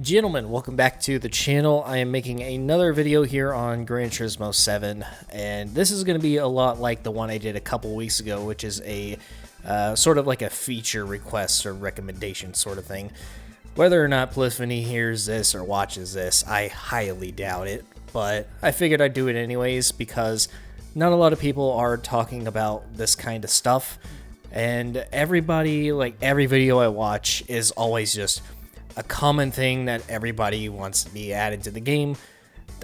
Gentlemen, welcome back to the channel. I am making another video here on Gran Turismo 7, and this is going to be a lot like the one I did a couple weeks ago, which is a sort of like a feature request or recommendation sort of thing. Whether or not Polyphony hears this or watches this, I highly doubt it, but I figured I'd do it anyways because not a lot of people are talking about this kind of stuff, and everybody, like every video I watch is always just a common thing that everybody wants to be added to the game.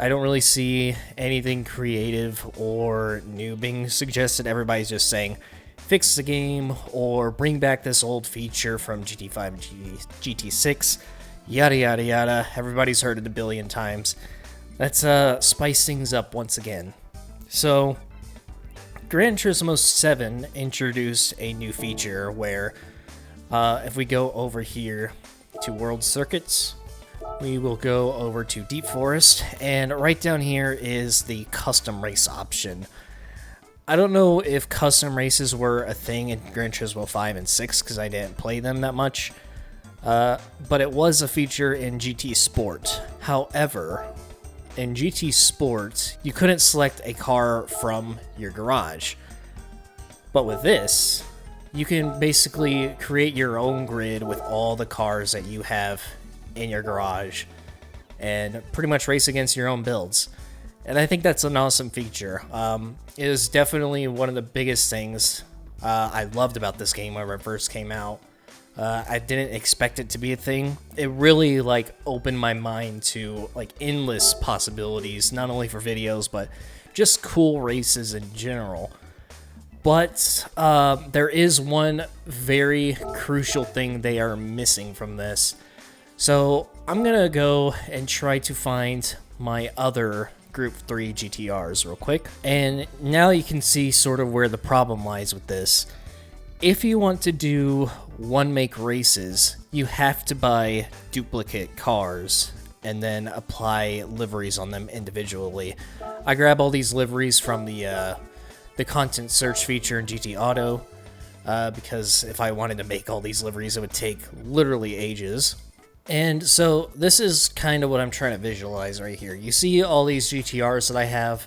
I don't really see anything creative or new being suggested. Everybody's just saying, fix the game, or bring back this old feature from GT5 and GT6, yada yada yada. Everybody's heard it a billion times. Let's spice things up once again. So, Gran Turismo 7 introduced a new feature where, if we go over here to World Circuits, we will go over to Deep Forest, and right down here is the custom race option. I don't know if custom races were a thing in Gran Turismo 5 and 6 because I didn't play them that much, but it was a feature in GT Sport. However, in GT Sport, you couldn't select a car from your garage, but with this, you can basically create your own grid with all the cars that you have in your garage and pretty much race against your own builds. And I think that's an awesome feature. It is definitely one of the biggest things I loved about this game when it first came out. I didn't expect it to be a thing. It really opened my mind to endless possibilities, not only for videos, but just cool races in general. But there is one very crucial thing they are missing from this. So I'm going to go and try to find my other Group 3 GTRs real quick. And now you can see sort of where the problem lies with this. If you want to do one-make races, you have to buy duplicate cars and then apply liveries on them individually. I grab all these liveries from the content search feature in GT Auto, because if I wanted to make all these liveries, it would take literally ages. And so this is kind of what I'm trying to visualize right here. You see all these GTRs that I have.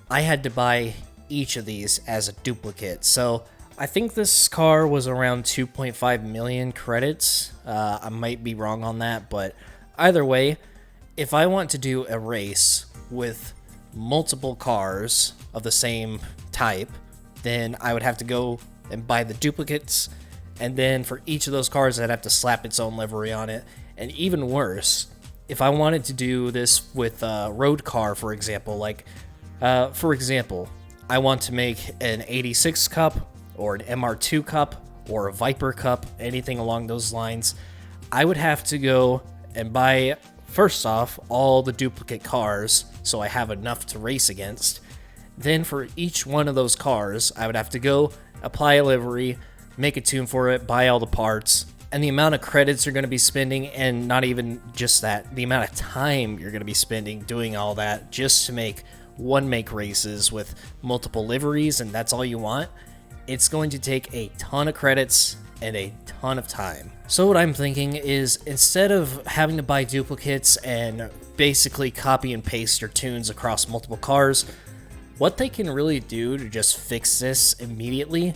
I had to buy each of these as a duplicate. So I think this car was around 2.5 million credits. I might be wrong on that, but either way, if I want to do a race with multiple cars of the same type, then I would have to go and buy the duplicates, and then for each of those cars I'd have to slap its own livery on it. And even worse, if I wanted to do this with a road car, for example, I want to make an 86 Cup or an MR2 Cup or a Viper Cup, anything along those lines, I would have to go and buy, first off, all the duplicate cars so I have enough to race against. Then for each one of those cars, I would have to go apply a livery, make a tune for it, buy all the parts, and the amount of credits you're going to be spending, and not even just that, the amount of time you're going to be spending doing all that just to make one-make races with multiple liveries, and that's all you want, it's going to take a ton of credits and a ton of time. So what I'm thinking is, instead of having to buy duplicates and basically copy and paste your tunes across multiple cars, what they can really do to just fix this immediately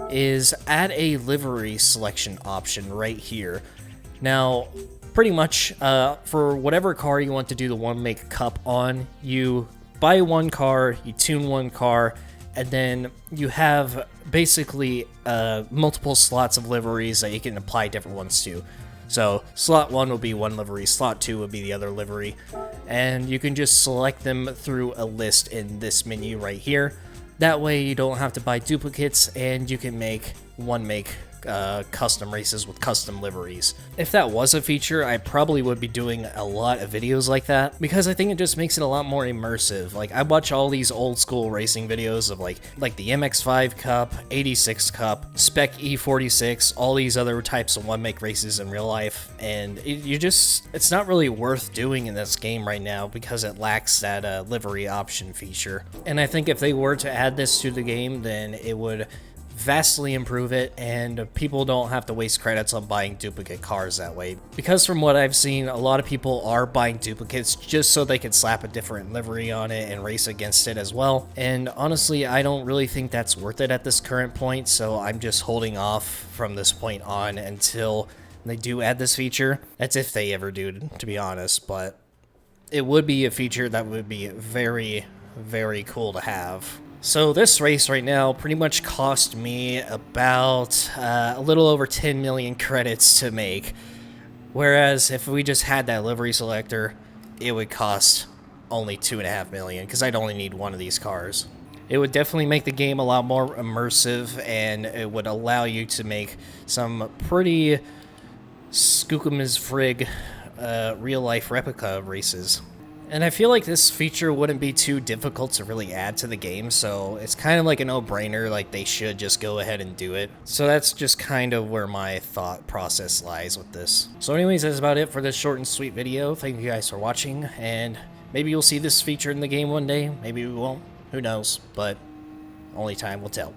is add a livery selection option right here. Now, pretty much, for whatever car you want to do the one-make cup on, you buy one car, you tune one car, and then you have basically multiple slots of liveries that you can apply different ones to. So slot 1 will be one livery, slot 2 will be the other livery, and you can just select them through a list in this menu right here. That way you don't have to buy duplicates, and you can make one-make custom races with custom liveries. If that was a feature, I probably would be doing a lot of videos like that, because I think it just makes it a lot more immersive. I watch all these old school racing videos of like the MX5 Cup, 86 Cup, Spec E46, all these other types of one-make races in real life, and it's not really worth doing in this game right now because it lacks that livery option feature. And I think if they were to add this to the game, then it would vastly improve it, and people don't have to waste credits on buying duplicate cars that way. Because from what I've seen, a lot of people are buying duplicates just so they can slap a different livery on it and race against it as well. And honestly, I don't really think that's worth it at this current point, so I'm just holding off from this point on until they do add this feature. That's if they ever do, to be honest, but it would be a feature that would be very, very cool to have. So this race right now pretty much cost me about a little over 10 million credits to make. Whereas if we just had that livery selector, it would cost only 2.5 million, because I'd only need one of these cars. It would definitely make the game a lot more immersive, and it would allow you to make some pretty skookum-as-frig real-life replica races. And I feel like this feature wouldn't be too difficult to really add to the game, so it's kind of like a no-brainer, like they should just go ahead and do it. So that's just kind of where my thought process lies with this. So anyways, that's about it for this short and sweet video. Thank you guys for watching, and maybe you'll see this feature in the game one day, maybe we won't, who knows, but only time will tell.